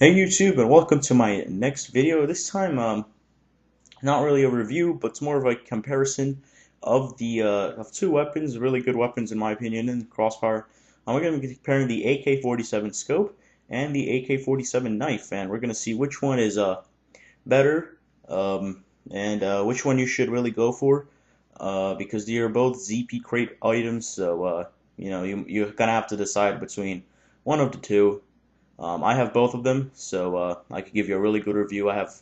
Hey YouTube, and welcome to my next video. This time, not really a review, but it's more of a comparison of the of two weapons, really good weapons in my opinion, in Crossfire. We're going to be comparing the AK-47 Scope and the AK-47 Knife, and we're going to see which one is better, and which one you should really go for, because they are both ZP crate items. So you're gonna have to decide between one of the two. I have both of them, so I could give you a really good review. I have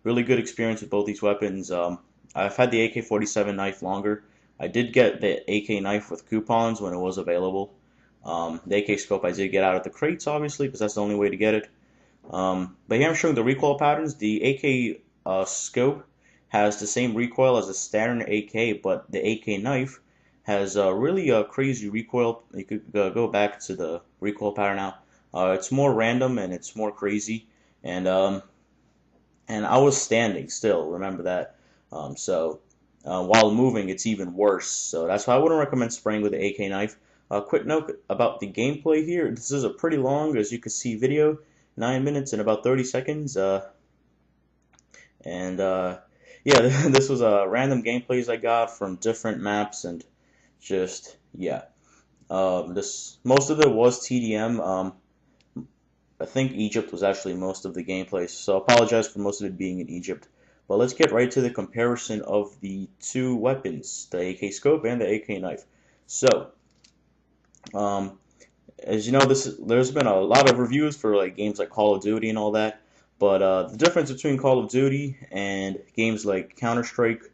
really good experience with both these weapons. I've had the AK-47 knife longer. I did get the AK knife with coupons when it was available. The AK scope I did get out of the crates, obviously, because that's the only way to get it. But here I'm showing the recoil patterns. The AK scope has the same recoil as the standard AK, but the AK knife has really crazy recoil. You could go back to the recoil pattern now. It's more random and it's more crazy, and I was standing still. Remember that. While moving, it's even worse. So that's why I wouldn't recommend spraying with the AK knife. Quick note about the gameplay here. This is a pretty long, as you can see, video, 9 minutes and about 30 seconds. And Yeah, this was random gameplays I got from different maps and just yeah. This most of it was TDM. I think Egypt was actually most of the gameplay, so I apologize for most of it being in Egypt. But let's get right to the comparison of the two weapons, the AK scope and the AK knife. So, um, as you know, there's been a lot of reviews for like games like Call of Duty and all that, but the difference between Call of Duty and games like Counter-Strike,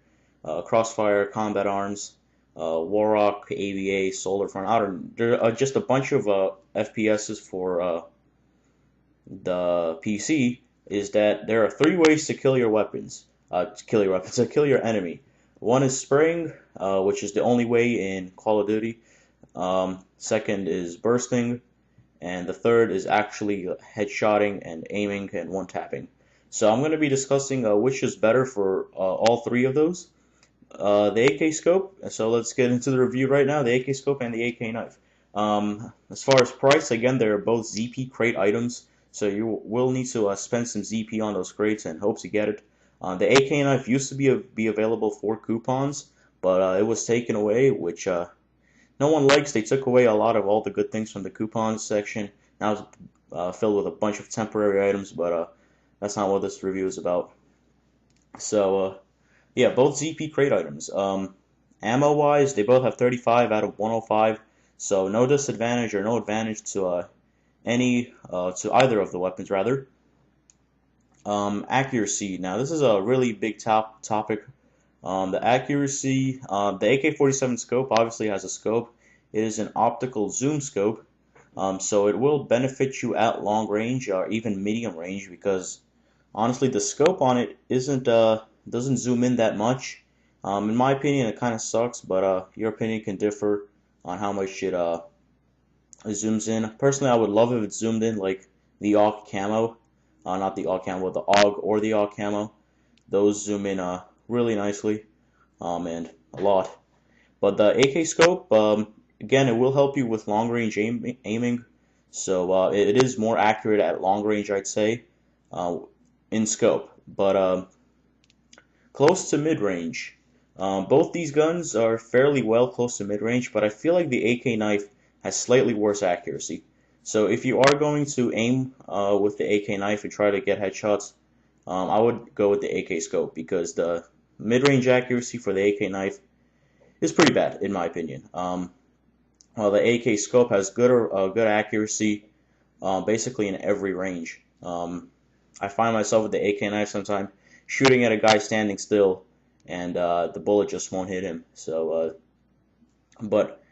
Crossfire, Combat Arms, Warrock, AVA, Solar Front, I don't, there are just a bunch of FPSs for the PC is that there are three ways to kill your weapons. To kill your enemy. One is spraying, which is the only way in Call of Duty. Second is bursting, and the third is actually headshotting and aiming and one-tapping. So I'm going to be discussing which is better for all three of those. The AK scope. So let's get into the review right now. The AK scope and the AK knife. As far as price, again, they're both ZP crate items, so you will need to spend some ZP on those crates and hope to get it. The AK knife used to be available for coupons, but it was taken away, which no one likes. They took away a lot of all the good things from the coupons section. Now it's filled with a bunch of temporary items, but that's not what this review is about. So yeah, both ZP crate items. Ammo-wise, they both have 35 out of 105, so no disadvantage or no advantage to to either of the weapons, rather. Accuracy. Now, this is a really big topic. The accuracy, the AK-47 scope obviously has a scope. It is an optical zoom scope, so it will benefit you at long range or even medium range because honestly, the scope on it isn't doesn't zoom in that much. In my opinion, it kind of sucks, but your opinion can differ on how much it zooms in. Personally, I would love if it zoomed in like the AUG camo, not the AUG camo, the AUG or the AUG camo. Those zoom in really nicely, and a lot. But the AK scope, again, it will help you with long range aiming. So it is more accurate at long range, I'd say, in scope. But close to mid range. Both these guns are fairly well close to mid range, but I feel like the AK knife has slightly worse accuracy. So if you are going to aim with the AK knife and try to get headshots, I would go with the AK scope because the mid-range accuracy for the AK knife is pretty bad in my opinion. While the AK scope has good accuracy basically in every range. I find myself with the AK knife sometimes shooting at a guy standing still, and the bullet just won't hit him. So, but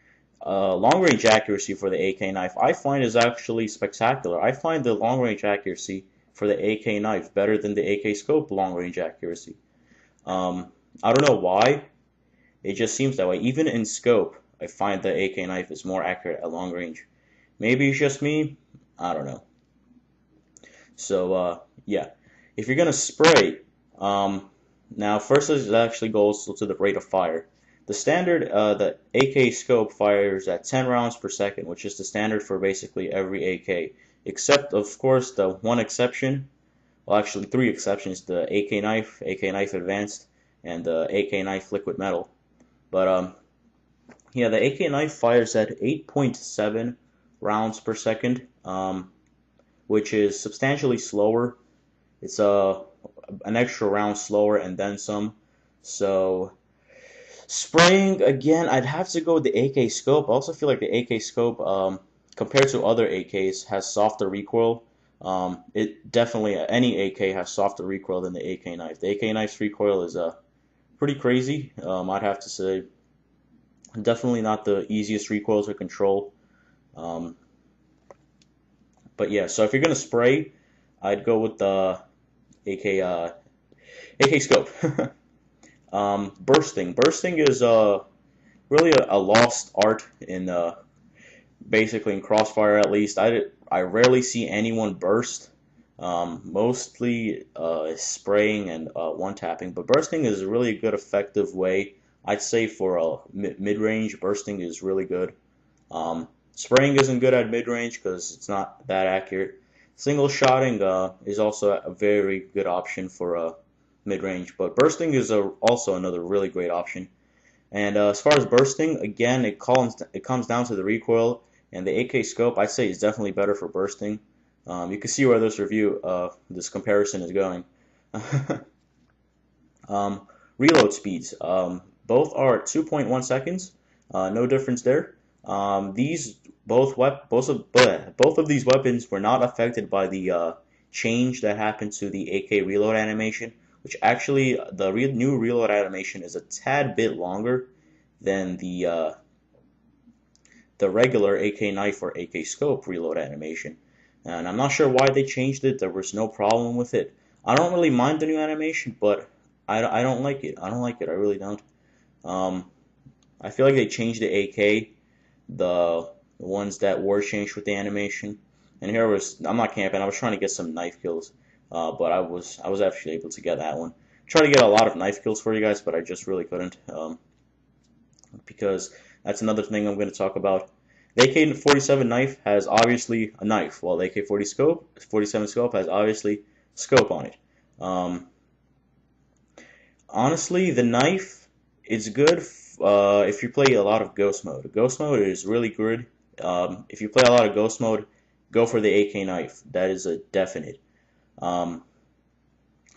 long range accuracy for the AK knife I find is actually spectacular. I find the long range accuracy for the AK knife better than the AK scope long range accuracy. I don't know why. It just seems that way. Even in scope, I find the AK knife is more accurate at long range. Maybe it's just me. I don't know. So yeah, if you're gonna spray, now first it actually goes to the rate of fire. The standard, the AK scope fires at 10 rounds per second, which is the standard for basically every AK. except of course the one exception. Well, actually three exceptions: the AK knife, AK knife advanced, and the AK knife liquid metal. But yeah, the AK knife fires at 8.7 rounds per second, which is substantially slower. It's an extra round slower and then some. So spraying again, I'd have to go with the AK scope. I also feel like the AK scope, compared to other AKs, has softer recoil. It definitely any AK has softer recoil than the AK knife. The AK knife's recoil is pretty crazy. I'd have to say, definitely not the easiest recoil to control. Um, but yeah, so if you're gonna spray, I'd go with the AK AK scope. Bursting is really a lost art in basically in Crossfire, at least. I rarely see anyone burst. Mostly spraying and one tapping, but bursting is a really good effective way. I'd say for a mid range, bursting is really good. Spraying isn't good at mid range because it's not that accurate. Single shotting is also a very good option for mid range, but bursting is also another really great option. And as far as bursting, again, it comes down to the recoil, and the AK scope I'd say is definitely better for bursting. You can see where this comparison is going. Reload speeds, both are 2.1 seconds, no difference there. These both of these weapons were not affected by the change that happened to the AK reload animation, which actually the new reload animation is a tad bit longer than the regular AK knife or AK scope reload animation. And I'm not sure why they changed it. There was no problem with it. I don't really mind the new animation, but I don't like it. I don't like it. I really don't. Um, I feel like they changed the AK, the ones that were changed with the animation. And I'm not camping. I was trying to get some knife kills, but I was actually able to get that one. Try to get a lot of knife kills for you guys, but I just really couldn't, because that's another thing I'm going to talk about. The AK-47 knife has obviously a knife, while the AK-47 scope has obviously scope on it. Um, Honestly, the knife is good if you play a lot of Ghost mode. Ghost mode is really good. If you play a lot of Ghost mode, go for the AK knife. That is a definite. Um,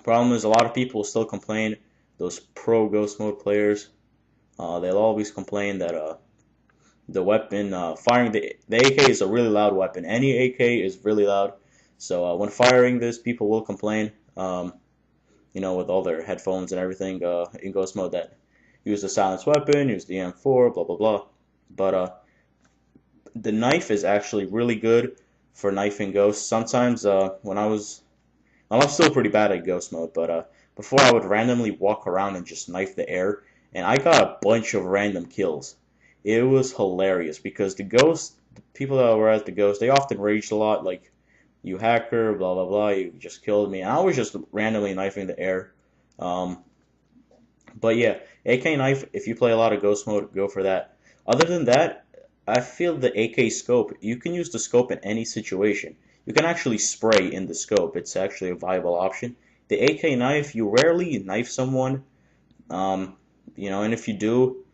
Problem is, a lot of people still complain. Those pro Ghost mode players, they'll always complain that the weapon firing the AK is a really loud weapon. Any AK is really loud. So when firing this, people will complain. With all their headphones and everything in Ghost mode that use the silenced weapon, use the M4, blah blah blah. But the knife is actually really good for knifing ghosts. Sometimes I'm still pretty bad at Ghost mode, but before I would randomly walk around and just knife the air, and I got a bunch of random kills. It was hilarious because the people that were at the Ghost, they often raged a lot, like, you hacker, blah blah blah, you just killed me. And I was just randomly knifing the air. Um, but yeah, AK knife, if you play a lot of Ghost mode, go for that. Other than that, I feel the AK scope, you can use the scope in any situation. You can actually spray in the scope. It's actually a viable option. The AK knife, you rarely knife someone, and if you do,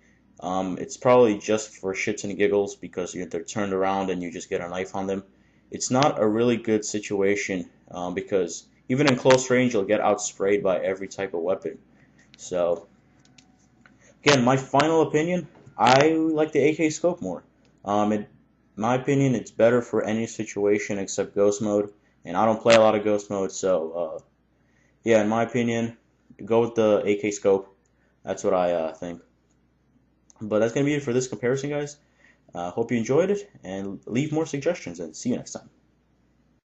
it's probably just for shits and giggles because they're turned around and you just get a knife on them. It's not a really good situation because even in close range, you'll get outsprayed by every type of weapon. So, again, my final opinion, I like the AK scope more. In my opinion, it's better for any situation except Ghost mode, and I don't play a lot of Ghost mode, so yeah, in my opinion, go with the AK scope. That's what I think. But that's going to be it for this comparison, guys. Hope you enjoyed it, and leave more suggestions, and see you next time.